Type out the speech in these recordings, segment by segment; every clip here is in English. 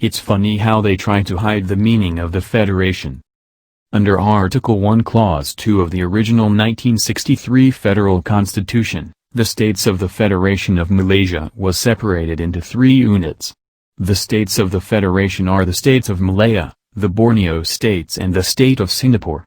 It's funny how they try to hide the meaning of the Federation. Under Article 1 Clause 2 of the original 1963 Federal Constitution, the states of the Federation of Malaysia was separated into 3 units. The states of the Federation are the states of Malaya, the Borneo states and the state of Singapore.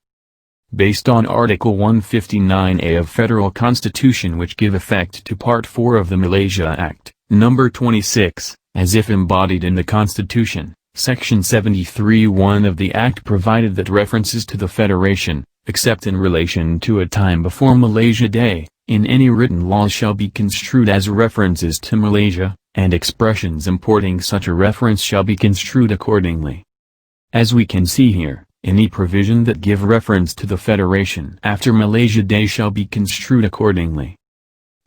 Based on Article 159A of Federal Constitution which give effect to Part 4 of the Malaysia Act, Number 26, as if embodied in the Constitution, Section 73(1) of the Act provided that references to the Federation, except in relation to a time before Malaysia Day, in any written law shall be construed as references to Malaysia, and expressions importing such a reference shall be construed accordingly. As we can see here, any provision that give reference to the Federation after Malaysia Day shall be construed accordingly.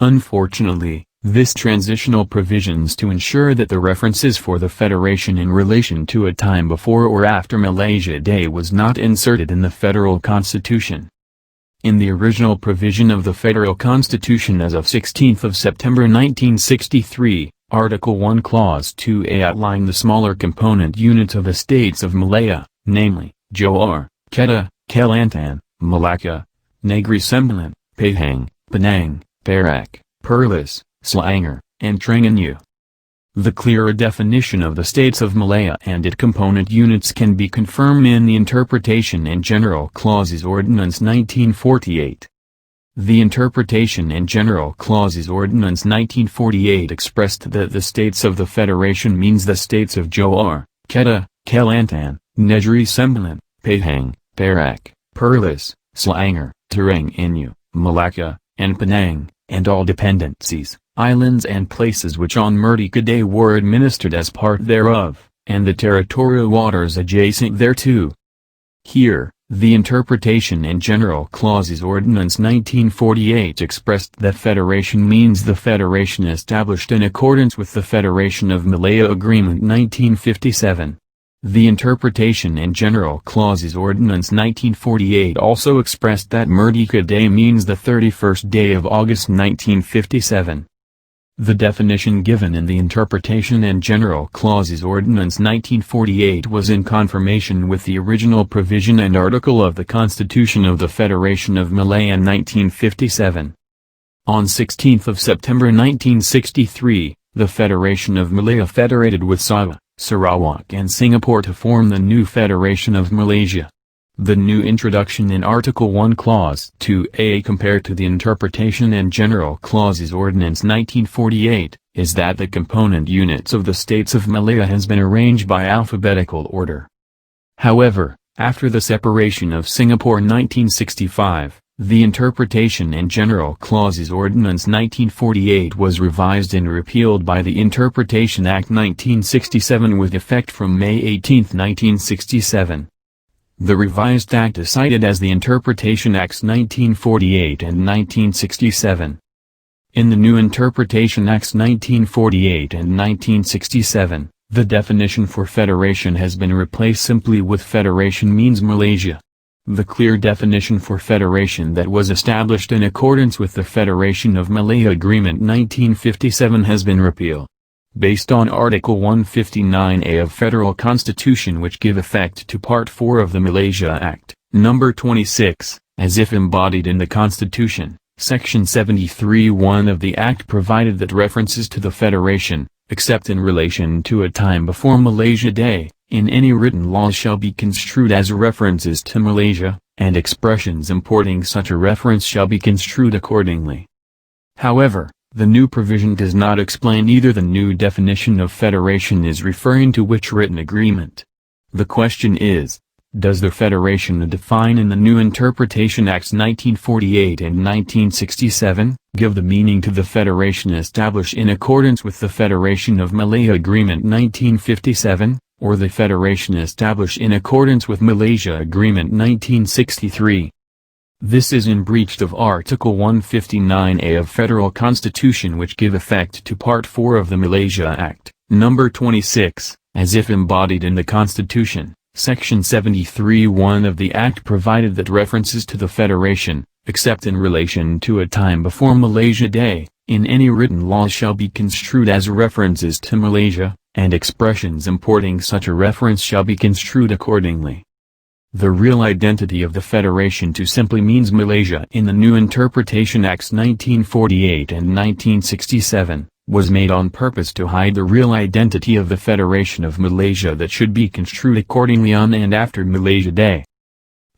Unfortunately, this transitional provisions to ensure that the references for the Federation in relation to a time before or after Malaysia Day was not inserted in the Federal Constitution. In the original provision of the Federal Constitution as of 16th of September 1963, Article 1 Clause 2A outlined the smaller component units of the states of Malaya, namely, Johor, Kedah, Kelantan, Malacca, Negri Sembilan, Pahang, Penang, Perak, Perlis, Selangor, and Terengganu. The clearer definition of the states of Malaya and its component units can be confirmed in the Interpretation and General Clauses Ordinance 1948. The Interpretation and General Clauses Ordinance 1948 expressed that the states of the Federation means the states of Johor, Kedah, Kelantan, Negri Sembilan, Pahang, Perak, Perlis, Selangor, Terengganu, Malacca, and Penang, and all dependencies, islands and places which on Merdeka Day were administered as part thereof, and the territorial waters adjacent thereto. Here, the Interpretation and General Clauses Ordinance 1948 expressed that Federation means the Federation established in accordance with the Federation of Malaya Agreement 1957. The Interpretation and General Clauses Ordinance 1948 also expressed that Merdeka Day means the 31st day of August 1957. The definition given in the Interpretation and General Clauses Ordinance 1948 was in confirmation with the original provision and article of the Constitution of the Federation of Malaya 1957. On 16th of September 1963, the Federation of Malaya federated with Sabah, Sarawak and Singapore to form the new Federation of Malaysia. The new introduction in Article 1 Clause 2A compared to the Interpretation and General Clauses Ordinance 1948, is that the component units of the states of Malaya has been arranged by alphabetical order. However, after the separation of Singapore 1965, the Interpretation and General Clauses Ordinance 1948 was revised and repealed by the Interpretation Act 1967 with effect from May 18, 1967. The revised act is cited as the Interpretation Acts 1948 and 1967. In the new Interpretation Acts 1948 and 1967, the definition for federation has been replaced simply with Federation means Malaysia. The clear definition for federation that was established in accordance with the Federation of Malaya Agreement 1957 has been repealed. Based on Article 159A of Federal Constitution which give effect to Part 4 of the Malaysia Act, Number 26, as if embodied in the Constitution, Section 73(1) of the Act provided that references to the Federation, except in relation to a time before Malaysia Day, in any written law shall be construed as references to Malaysia, and expressions importing such a reference shall be construed accordingly. However, the new provision does not explain either the new definition of federation is referring to which written agreement. The question is, does the federation define in the new Interpretation Acts 1948 and 1967, give the meaning to the federation established in accordance with the Federation of Malaya Agreement 1957, or the federation established in accordance with Malaysia Agreement 1963? This is in breach of Article 159A of Federal Constitution which give effect to Part 4 of the Malaysia Act, Number 26, as if embodied in the Constitution. Section 73(1) of the Act provided that references to the Federation, except in relation to a time before Malaysia Day, in any written law shall be construed as references to Malaysia, and expressions importing such a reference shall be construed accordingly. The real identity of the Federation too simply means Malaysia in the New Interpretation Acts 1948 and 1967, was made on purpose to hide the real identity of the Federation of Malaysia that should be construed accordingly on and after Malaysia Day.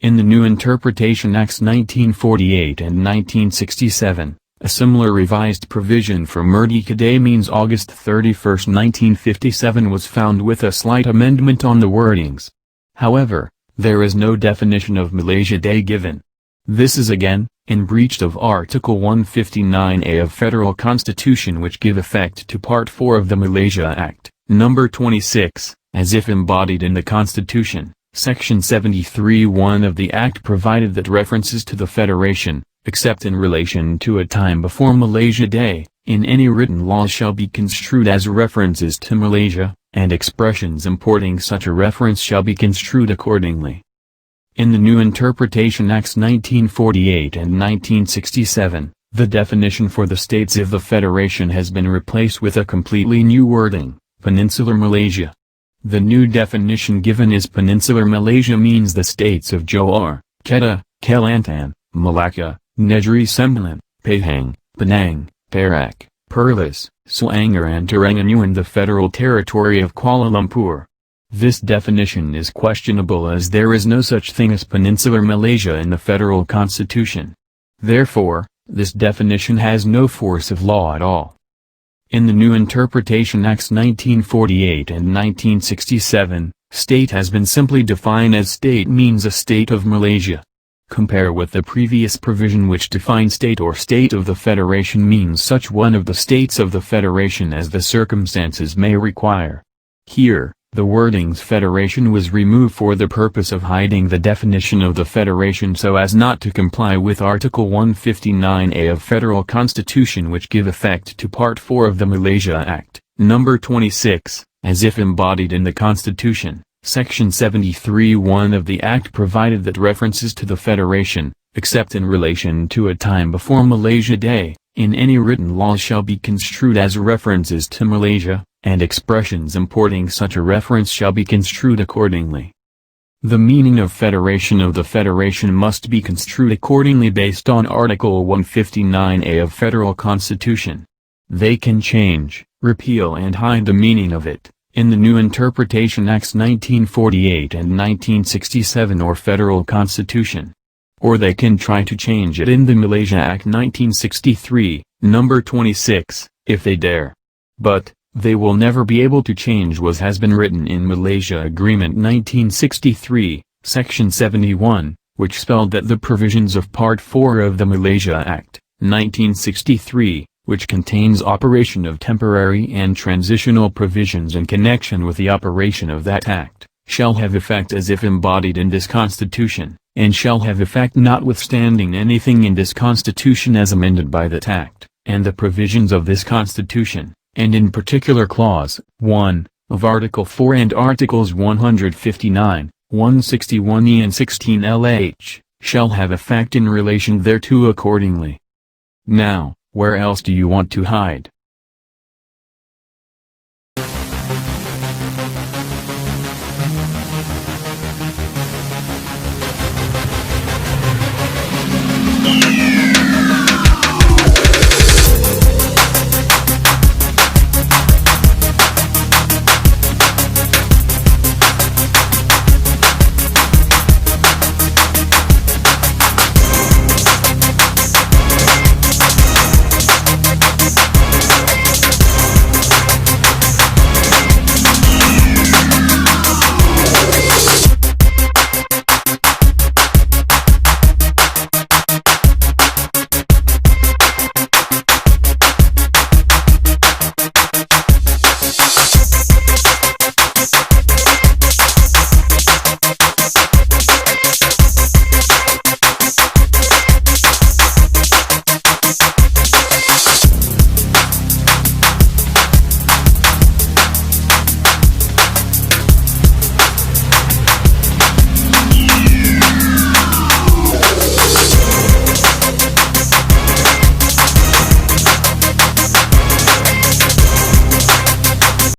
In the New Interpretation Acts 1948 and 1967, a similar revised provision for Merdeka Day means August 31, 1957 was found with a slight amendment on the wordings. However, there is no definition of Malaysia Day given. This is again, in breach of Article 159A of Federal Constitution, which give effect to Part 4 of the Malaysia Act, Number 26, as if embodied in the Constitution. Section 73(1) of the Act provided that references to the Federation, except in relation to a time before Malaysia Day, in any written law shall be construed as references to Malaysia, and expressions importing such a reference shall be construed accordingly. In the New Interpretation Acts 1948 and 1967, the definition for the states of the Federation has been replaced with a completely new wording, Peninsular Malaysia. The new definition given is Peninsular Malaysia means the states of Johor, Kedah, Kelantan, Malacca, Negeri Sembilan, Pahang, Penang, Perak, Perlis, Selangor and Terengganu and the Federal Territory of Kuala Lumpur. This definition is questionable as there is no such thing as Peninsular Malaysia in the Federal Constitution. Therefore, this definition has no force of law at all. In the New Interpretation Acts 1948 and 1967, state has been simply defined as state means a state of Malaysia. Compare with the previous provision which defined state or state of the Federation means such one of the states of the Federation as the circumstances may require. Here, the wordings Federation was removed for the purpose of hiding the definition of the Federation so as not to comply with Article 159A of Federal Constitution which give effect to Part 4 of the Malaysia Act, Number 26, as if embodied in the Constitution. Section 73(1) of the Act provided that references to the Federation, except in relation to a time before Malaysia Day, in any written law shall be construed as references to Malaysia, and expressions importing such a reference shall be construed accordingly. The meaning of Federation of the Federation must be construed accordingly based on Article 159A of Federal Constitution. They can change, repeal and hide the meaning of it, in the New Interpretation Acts 1948 and 1967 or Federal Constitution. Or they can try to change it in the Malaysia Act 1963, Number 26, if they dare. But, they will never be able to change what has been written in Malaysia Agreement 1963, Section 71, which spelled that the provisions of Part 4 of the Malaysia Act, 1963, which contains operation of temporary and transitional provisions in connection with the operation of that act, shall have effect as if embodied in this Constitution, and shall have effect notwithstanding anything in this Constitution as amended by that act, and the provisions of this Constitution, and in particular Clause 1, of Article 4 and Articles 159, 161e and 16 LH, shall have effect in relation thereto accordingly. Now, where else do you want to hide?